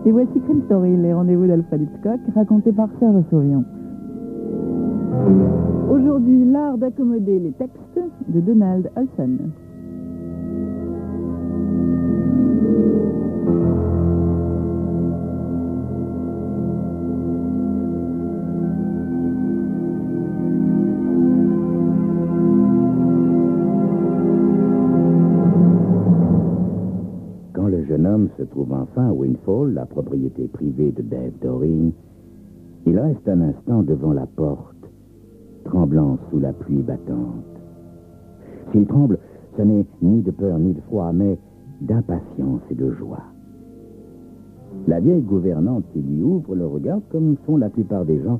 Et voici Crime Story, les rendez-vous d'Alfred Hitchcock, racontés par Serge Sauvion. Aujourd'hui, l'art d'accommoder les textes de Donald Olson. Quand le jeune homme se trouve enfin à Windfall, la propriété privée de Dave Doring, il reste un instant devant la porte, tremblant sous la pluie battante. S'il tremble, ce n'est ni de peur ni de froid, mais d'impatience et de joie. La vieille gouvernante qui lui ouvre le regarde comme font la plupart des gens,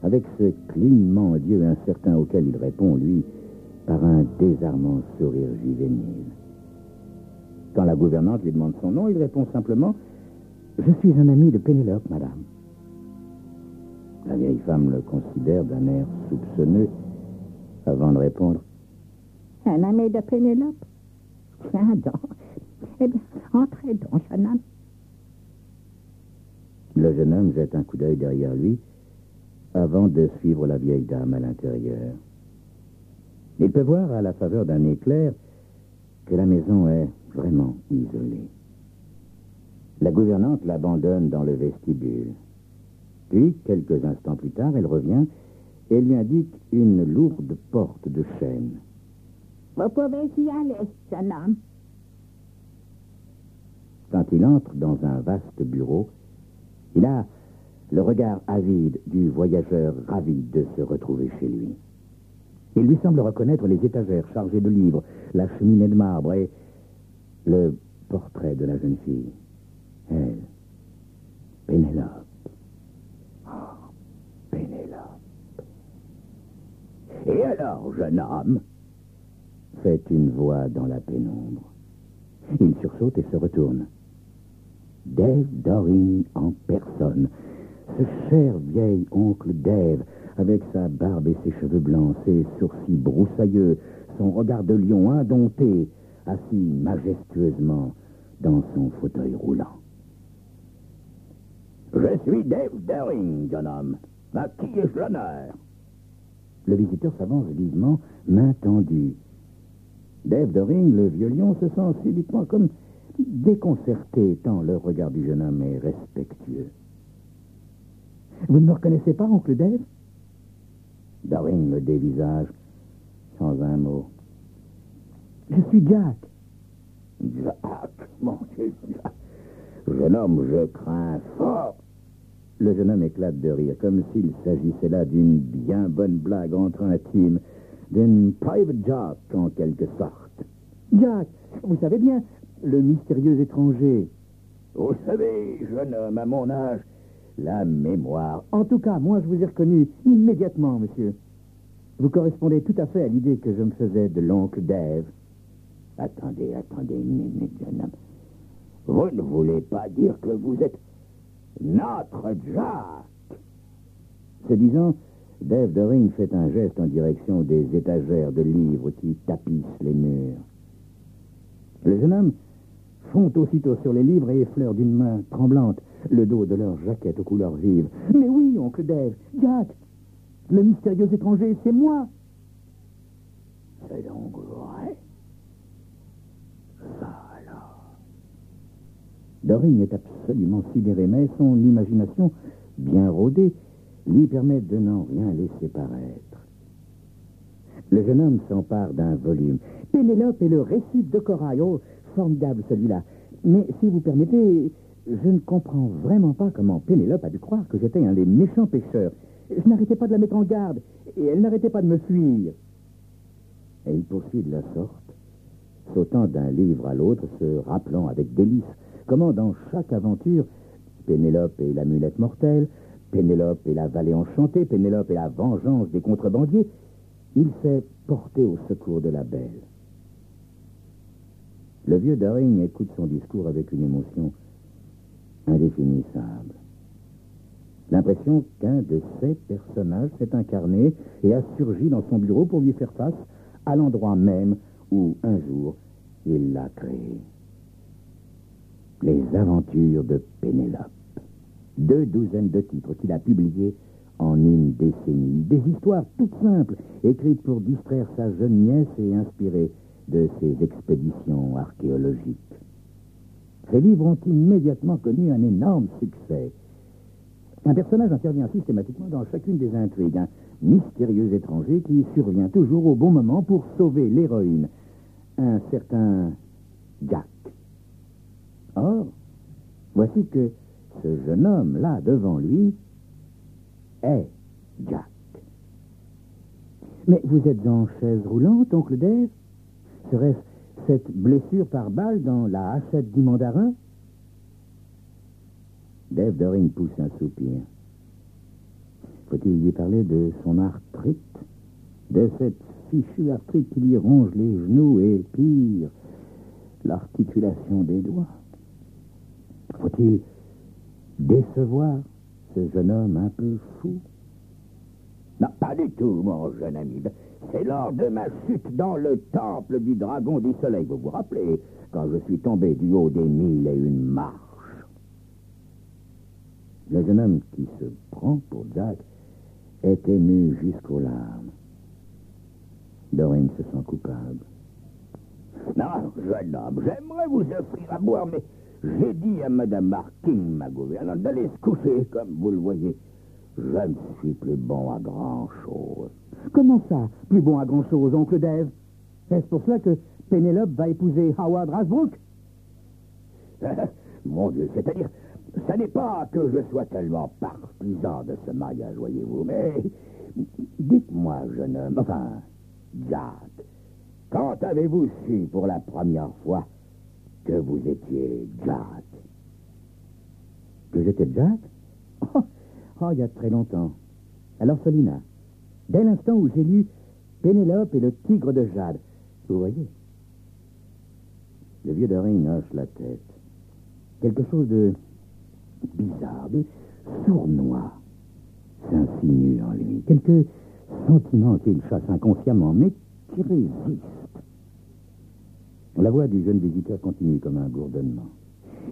avec ce clignement d'yeux incertain auquel il répond, lui, par un désarmant sourire juvénile. Quand la gouvernante lui demande son nom, il répond simplement « Je suis un ami de Pénélope, madame. » La vieille femme le considère d'un air soupçonneux avant de répondre « Un ami de Pénélope? Tiens donc. Eh bien, entrez donc, jeune homme. » Le jeune homme jette un coup d'œil derrière lui avant de suivre la vieille dame à l'intérieur. Il peut voir à la faveur d'un éclair que la maison est vraiment isolée. La gouvernante l'abandonne dans le vestibule. Puis, quelques instants plus tard, elle revient et lui indique une lourde porte de chêne. Vous pouvez y aller, jeune homme. Quand il entre dans un vaste bureau, il a le regard avide du voyageur ravi de se retrouver chez lui. Il lui semble reconnaître les étagères chargées de livres, la cheminée de marbre et le portrait de la jeune fille. Elle, Pénélope. Oh, Pénélope. Et alors, jeune homme? Fait une voix dans la pénombre. Il sursaute et se retourne. Dave Doring en personne. Ce cher vieil oncle Dave, avec sa barbe et ses cheveux blancs, ses sourcils broussailleux, son regard de lion indompté, assis majestueusement dans son fauteuil roulant. « Je suis Dave Doring, jeune homme. À qui ai-je l'honneur? » Le visiteur s'avance vivement, main tendue. Dave Doring, le vieux lion, se sent subitement comme déconcerté, tant le regard du jeune homme est respectueux. « Vous ne me reconnaissez pas, oncle Dave? » Doring le dévisage sans un mot. « Je suis Jack. »« Jack, mon Dieu, Jack. Jeune homme, je crains fort. » Le jeune homme éclate de rire, comme s'il s'agissait là d'une bien bonne blague entre intimes, d'une private joke en quelque sorte. « Jack, vous savez bien, le mystérieux étranger. »« Vous savez, jeune homme, à mon âge, la mémoire. En tout cas, moi, je vous ai reconnu immédiatement, monsieur. Vous correspondez tout à fait à l'idée que je me faisais de l'oncle Dave. » « Attendez une minute, jeune homme. Vous ne voulez pas dire que vous êtes notre Jack? » Ce disant, Dave Doring fait un geste en direction des étagères de livres qui tapissent les murs. Le jeune homme fond aussitôt sur les livres et effleure d'une main tremblante le dos de leur jaquette aux couleurs vives. « Mais oui, oncle Dave, Jack, le mystérieux étranger, c'est moi. » « C'est donc vrai. Ça alors. » Doring est absolument sidéré, mais son imagination, bien rodée, lui permet de n'en rien laisser paraître. Le jeune homme s'empare d'un volume. « Pénélope et le récit de corail. Oh, formidable celui-là. Mais si vous permettez, je ne comprends vraiment pas comment Pénélope a dû croire que j'étais un des méchants pêcheurs. Je n'arrêtais pas de la mettre en garde, et elle n'arrêtait pas de me fuir. » Et il poursuit de la sorte, sautant d'un livre à l'autre, se rappelant avec délice comment dans chaque aventure, Pénélope et l'amulette mortelle, Pénélope et la vallée enchantée, Pénélope et la vengeance des contrebandiers, il s'est porté au secours de la belle. Le vieux Doring écoute son discours avec une émotion indéfinissable. L'impression qu'un de ces personnages s'est incarné et a surgi dans son bureau pour lui faire face à l'endroit même où, un jour, il l'a créé. Les aventures de Pénélope. 2 douzaines de titres qu'il a publiés en une décennie. Des histoires toutes simples, écrites pour distraire sa jeune nièce et inspirées de ses expéditions archéologiques. Ces livres ont immédiatement connu un énorme succès. Un personnage intervient systématiquement dans chacune des intrigues, un mystérieux étranger qui survient toujours au bon moment pour sauver l'héroïne, un certain Jack. Or, voici que ce jeune homme là devant lui est Jack. Mais vous êtes en chaise roulante, oncle Dave? Serait-ce cette blessure par balle dans la hachette du mandarin? Dave Doring pousse un soupir. Faut-il lui parler de son arthrite? De cette fichue arthrite qui lui ronge les genoux et, pire, l'articulation des doigts? Faut-il décevoir ce jeune homme un peu fou? Non, pas du tout, mon jeune ami. C'est lors de ma chute dans le temple du dragon du soleil, vous vous rappelez, quand je suis tombé du haut des 1001 marches. Le jeune homme qui se prend pour Jack est ému jusqu'aux larmes. Doring se sent coupable. Non, jeune homme, j'aimerais vous offrir à boire, mais j'ai dit à Mme Marking, ma gouvernante, d'aller se coucher, comme vous le voyez. Je ne suis plus bon à grand-chose. Comment ça, plus bon à grand-chose, oncle Dave? Est-ce pour cela que Pénélope va épouser Howard Rasbrook? Mon Dieu, c'est-à-dire, ça n'est pas que je sois tellement partisan de ce mariage, voyez-vous, mais dites-moi, jeune homme, enfin, Jack, quand avez-vous su pour la première fois que vous étiez Jack? Que j'étais Jack? Oh, il y a très longtemps. À l'orphelinat. Dès l'instant où j'ai lu Pénélope et le tigre de Jade. Vous voyez? Le vieux Doring hoche la tête. Quelque chose de bizarre, de sournois s'insinue en lui. Quelques sentiments qu'il chasse inconsciemment, mais qui résistent. La voix du jeune visiteur continue comme un bourdonnement.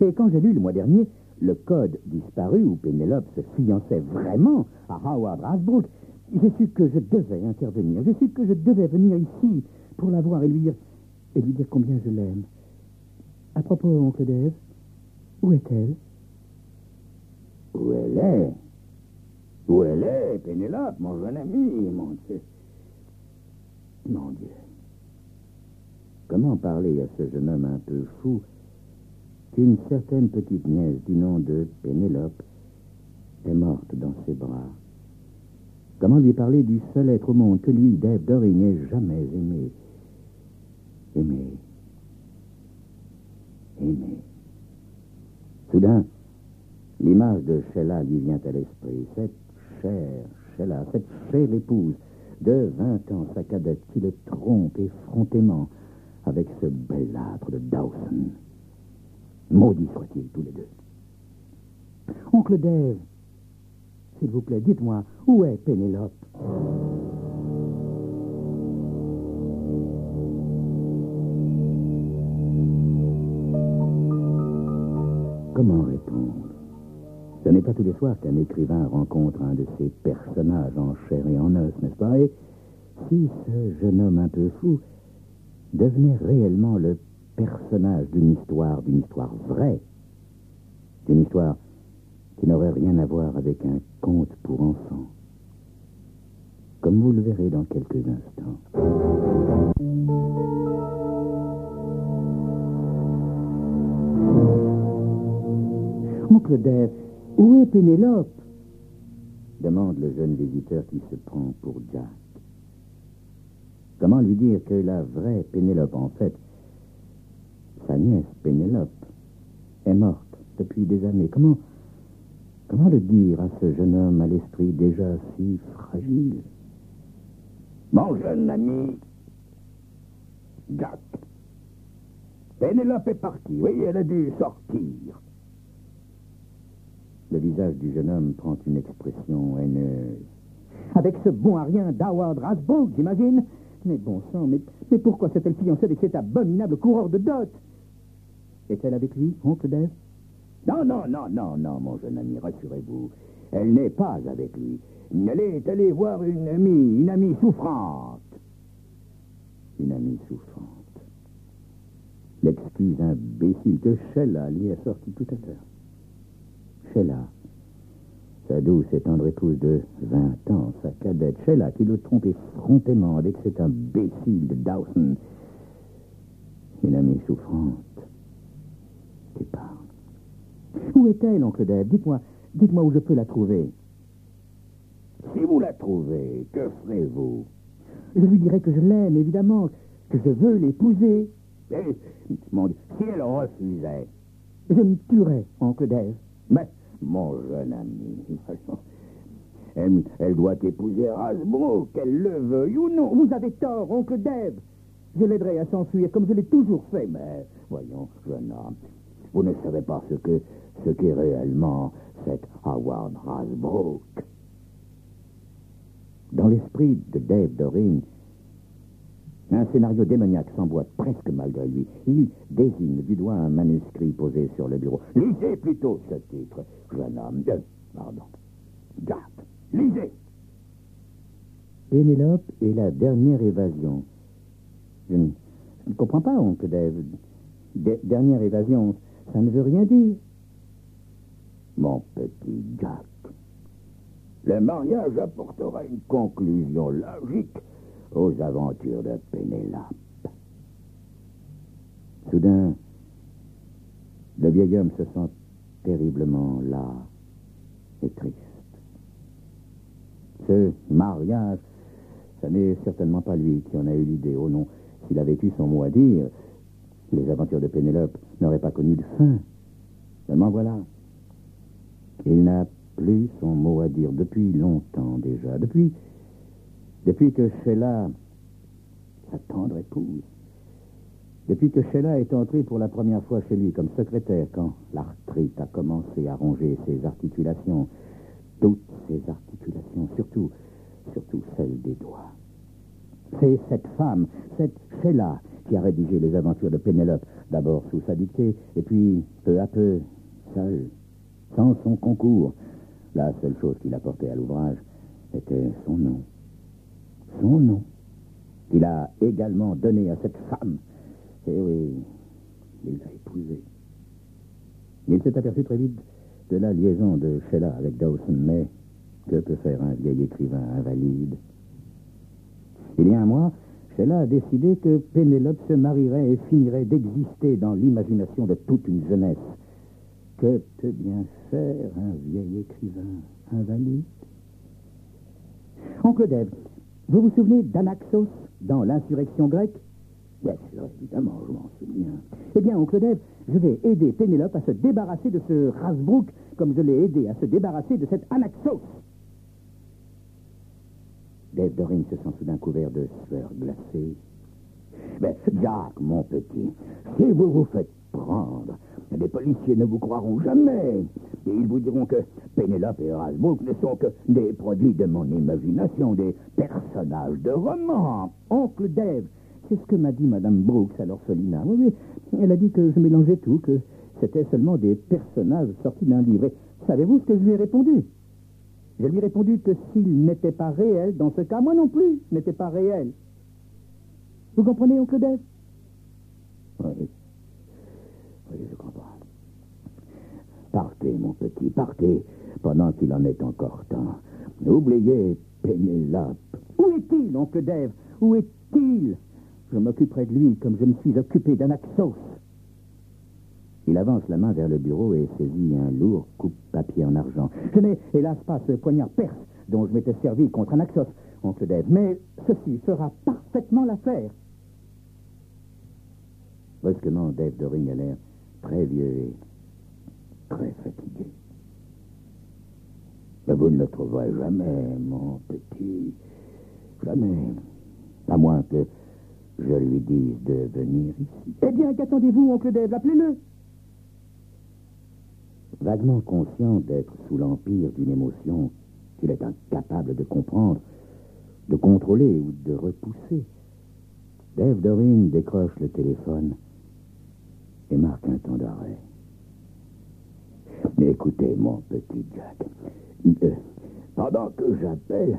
Et quand j'ai lu le mois dernier le code disparu où Pénélope se fiançait vraiment à Howard Rasbrook, j'ai su que je devais intervenir. J'ai su que je devais venir ici pour la voir et lui dire combien je l'aime. À propos, oncle Dave, où est-elle? Où elle est? Où elle est, Pénélope, mon jeune ami, mon Dieu. Mon Dieu. Comment parler à ce jeune homme un peu fou qu'une certaine petite nièce du nom de Pénélope est morte dans ses bras? Comment lui parler du seul être au monde que lui, Dave Doring, n'ait jamais aimé? Aimé. Soudain, l'image de Sheila lui vient à l'esprit. Cette chère Sheila, cette chère épouse de 20 ans, sa cadette, qui le trompe effrontément avec ce bel âtre de Dawson. Maudits soient-ils tous les deux. Oncle Dave, s'il vous plaît, dites-moi, où est Pénélope? Comment répondre? Ce n'est pas tous les soirs qu'un écrivain rencontre un de ces personnages en chair et en os, n'est-ce pas? Et si ce jeune homme un peu fou devenait réellement le personnage d'une histoire vraie, d'une histoire qui n'aurait rien à voir avec un conte pour enfants, comme vous le verrez dans quelques instants. Oncle Dave, où est Pénélope? Demande le jeune visiteur qui se prend pour Jack. Comment lui dire que la vraie Pénélope, en fait, sa nièce Pénélope, est morte depuis des années? Comment le dire à ce jeune homme à l'esprit déjà si fragile? Mon jeune ami, Jack, Pénélope est partie, oui, elle a dû sortir. Le visage du jeune homme prend une expression haineuse. Avec ce bon à rien d'Howard Rasbrook, j'imagine? Mais bon sang, mais pourquoi s'est-elle fiancée avec cet abominable coureur de dot? Est-elle avec lui, oncle Dave? Non, non, non, non, non, mon jeune ami, rassurez-vous. Elle n'est pas avec lui. Elle est allée voir une amie souffrante. Une amie souffrante. L'excuse imbécile que Sheila lui est sortie tout à l'heure. Sheila, sa douce et tendre épouse de 20 ans, sa cadette, Sheila, qui le trompe effrontément avec cet imbécile de Dawson. Une amie souffrante. Qui parle. Où est-elle, oncle Dave? Dites-moi où je peux la trouver. Si vous la trouvez, que ferez-vous? Je lui dirai que je l'aime, évidemment, que je veux l'épouser. Et, mon Dieu, si elle refusait? Je me tuerais, oncle Dave. Mais, mon jeune ami, elle doit épouser Rasbrook, qu'elle le veuille ou non. Vous avez tort, oncle Dave. Je l'aiderai à s'enfuir, comme je l'ai toujours fait. Mais, voyons, jeune homme, vous ne savez pas ce qu'est réellement cet Howard Rasbrook. Dans l'esprit de Dave Doring, un scénario démoniaque s'emboîte presque malgré lui. Il désigne du doigt un manuscrit posé sur le bureau. Lisez plutôt ce titre, jeune homme. Pardon. Jack, lisez. Pénélope et la dernière évasion. Je ne comprends pas, oncle Dave. Dernière évasion, ça ne veut rien dire. Mon petit Jack, le mariage apportera une conclusion logique aux aventures de Pénélope. Soudain, le vieil homme se sent terriblement las et triste. Ce mariage, ce n'est certainement pas lui qui en a eu l'idée. Oh non, s'il avait eu son mot à dire, les aventures de Pénélope n'auraient pas connu de fin. Seulement voilà, il n'a plus son mot à dire depuis longtemps déjà. Depuis que Sheila, sa tendre épouse, depuis que Sheila est entrée pour la première fois chez lui comme secrétaire, quand l'arthrite a commencé à ronger ses articulations, toutes ses articulations, surtout celles des doigts. C'est cette femme, cette Sheila, qui a rédigé les aventures de Pénélope, d'abord sous sa dictée, et puis peu à peu, seule, sans son concours. La seule chose qu'il apportait à l'ouvrage était son nom. Son nom, qu'il a également donné à cette femme. Et oui, il l'a épousée. Il s'est aperçu très vite de la liaison de Sheila avec Dawson, mais que peut faire un vieil écrivain invalide? Il y a un mois, Sheila a décidé que Pénélope se marierait et finirait d'exister dans l'imagination de toute une jeunesse. Que peut bien faire un vieil écrivain invalide? Oncle Dave, vous vous souvenez d'Anaxos dans l'insurrection grecque? Bien sûr, évidemment, je m'en souviens. Eh bien, oncle Dave, je vais aider Pénélope à se débarrasser de ce Rasbrook comme je l'ai aidé à se débarrasser de cet Anaxos. Dave Doring se sent soudain couvert de sueur glacée. Mais, Jack, mon petit, si vous vous faites prendre, les policiers ne vous croiront jamais. Et ils vous diront que Pénélope et Rasbrook ne sont que des produits de mon imagination, des personnages de roman. Oncle Dave, c'est ce que m'a dit Madame Brooks à l'orphelinat. Oui, elle a dit que je mélangeais tout, que c'était seulement des personnages sortis d'un livre. Et savez-vous ce que je lui ai répondu? Je lui ai répondu que s'il n'était pas réel, dans ce cas, moi non plus, n'était pas réel. Vous comprenez, oncle Dave? Oui, je comprends. Partez, mon petit, partez, pendant qu'il en est encore temps. Oubliez Pénélope. Où est-il, oncle Dave? Où est-il? Je m'occuperai de lui comme je me suis occupé d'Anaxos. Il avance la main vers le bureau et saisit un lourd coupe-papier en argent. Je n'ai, hélas, pas ce poignard perse dont je m'étais servi contre Anaxos, oncle Dave, mais ceci fera parfaitement l'affaire. Brusquement, Dave Doring a l'air très vieux et très fatigué. Mais vous ne le trouverez jamais, mon petit. Jamais. À moins que je lui dise de venir ici. Eh bien, qu'attendez-vous, oncle Dave? Appelez-le. Vaguement conscient d'être sous l'empire d'une émotion qu'il est incapable de comprendre, de contrôler ou de repousser, Dave Doring décroche le téléphone et marque un temps d'arrêt. Écoutez, mon petit Jack. Pendant que j'appelle,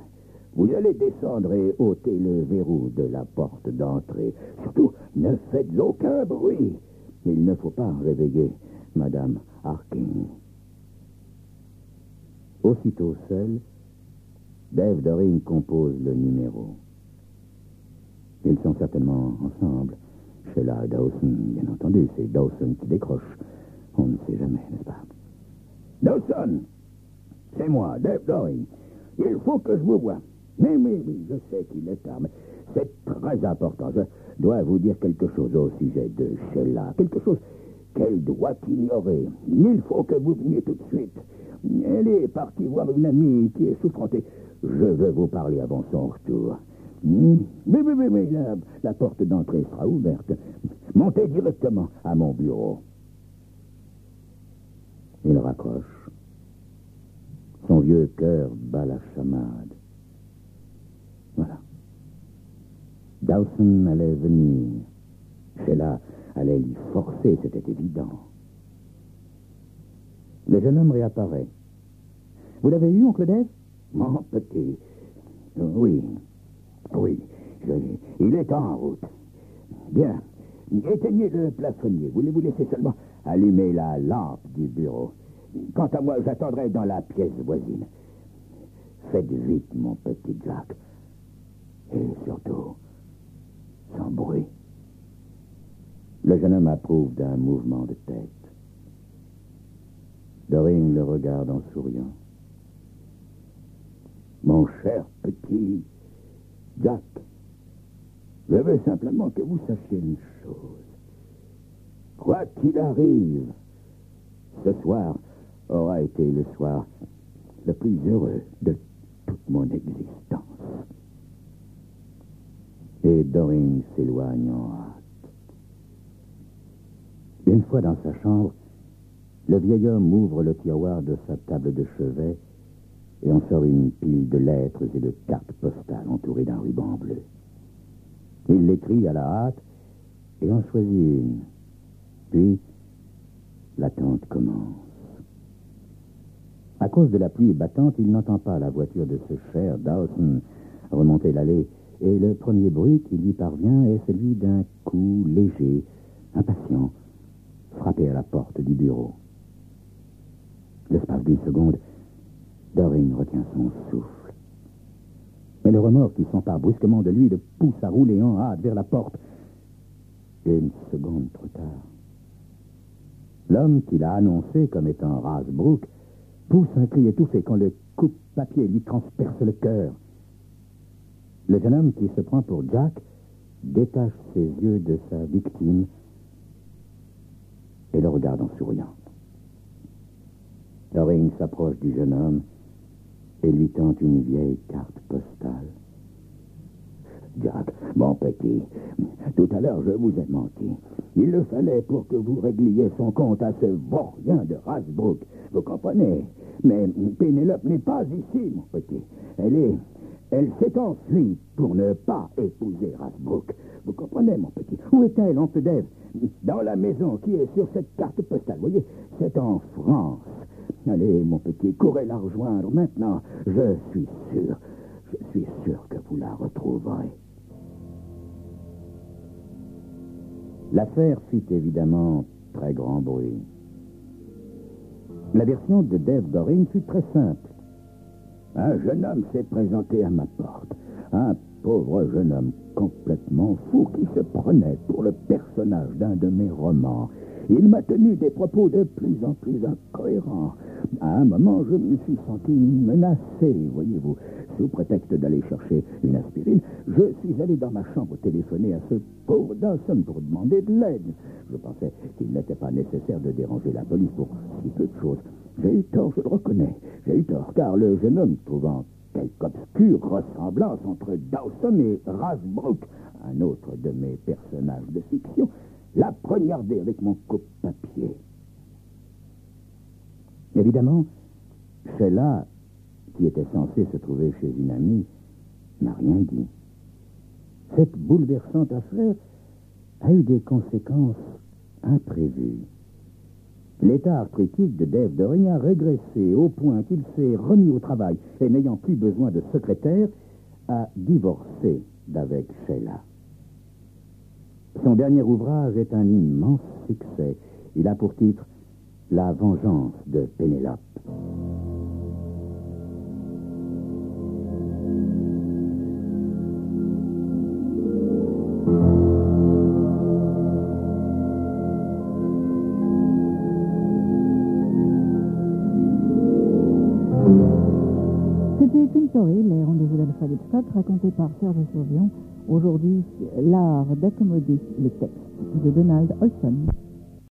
vous allez descendre et ôter le verrou de la porte d'entrée. Surtout, ne faites aucun bruit. Il ne faut pas réveiller Madame Harking. Aussitôt seul, Dave Doring compose le numéro. Ils sont certainement ensemble. Sheila et Dawson, bien entendu, c'est Dawson qui décroche. On ne sait jamais, n'est-ce pas? Dawson, c'est moi, Dave Doring. Il faut que je vous voie. Mais oui, je sais qu'il est tard, mais c'est très important. Je dois vous dire quelque chose au sujet de Sheila. Quelque chose qu'elle doit ignorer. Il faut que vous veniez tout de suite. Elle est partie voir une amie qui est souffrante et je veux vous parler avant son retour. Oui, la porte d'entrée sera ouverte. Montez directement à mon bureau. Il raccroche. Son vieux cœur bat la chamade. Voilà. Dawson allait venir. Sheila allait l'y forcer, c'était évident. Le jeune homme réapparaît. Vous l'avez eu, oncle Dave? Mon petit. Oui, il est en route. Bien. Éteignez le plafonnier. Voulez-vous laisser seulement allumer la lampe du bureau? Quant à moi, j'attendrai dans la pièce voisine. Faites vite, mon petit Jack. Et surtout, sans bruit. Le jeune homme approuve d'un mouvement de tête. Doring le regarde en souriant. Mon cher petit Jack, je veux simplement que vous sachiez une chose. Quoi qu'il arrive, ce soir aura été le soir le plus heureux de toute mon existence. Et Doring s'éloigne en hâte. Une fois dans sa chambre, le vieil homme ouvre le tiroir de sa table de chevet et en sort une pile de lettres et de cartes postales entourées d'un ruban bleu. Il les trie à la hâte et en choisit une. Puis, l'attente commence. À cause de la pluie battante, il n'entend pas la voiture de ce cher Dawson remonter l'allée, et le premier bruit qui lui parvient est celui d'un coup léger, impatient, frappé à la porte du bureau. L'espace d'une seconde, Doring retient son souffle. Mais le remords qui s'empare brusquement de lui le pousse à rouler en hâte vers la porte. Et une seconde trop tard, l'homme qu'il a annoncé comme étant Rasbrook pousse un cri étouffé quand le coupe-papier lui transperce le cœur. Le jeune homme qui se prend pour Jack détache ses yeux de sa victime et le regarde en souriant. Doring s'approche du jeune homme et lui tend une vieille carte postale. Jack, mon petit, tout à l'heure je vous ai menti. Il le fallait pour que vous régliez son compte à ce vaurien de Rasbrook. Vous comprenez? Mais Pénélope n'est pas ici, mon petit. Elle s'est enfuie pour ne pas épouser Rasbrook. Vous comprenez, mon petit? Où est-elle, oncle Dave? Dans la maison qui est sur cette carte postale. Vous voyez, c'est en France. Allez, mon petit, courez la rejoindre. Maintenant, je suis sûr que vous la retrouverez. L'affaire fit évidemment très grand bruit. La version de Dave Doring fut très simple. Un jeune homme s'est présenté à ma porte. Un pauvre jeune homme complètement fou qui se prenait pour le personnage d'un de mes romans. Il m'a tenu des propos de plus en plus incohérents. À un moment, je me suis senti menacé, voyez-vous. Sous prétexte d'aller chercher une aspirine, je suis allé dans ma chambre téléphoner à ce pauvre Dawson pour demander de l'aide. Je pensais qu'il n'était pas nécessaire de déranger la police pour si peu de choses. J'ai eu tort, je le reconnais. J'ai eu tort, car le jeune homme, trouvant quelque obscure ressemblance entre Dawson et Rasbrook, un autre de mes personnages de fiction, l'a poignardé avec mon coupe-papier. Évidemment, Sheila, qui était censée se trouver chez une amie, n'a rien dit. Cette bouleversante affaire a eu des conséquences imprévues. L'état arthritique de Dave Doring a régressé au point qu'il s'est remis au travail et, n'ayant plus besoin de secrétaire, a divorcé d'avec Sheila. Son dernier ouvrage est un immense succès. Il a pour titre « La vengeance de Pénélope ». C'était une story, les rendez-vous d'Alfred Hitchcock, racontés par Serge Survion. Aujourd'hui, l'art d'accommoder les textes de Donald Olson.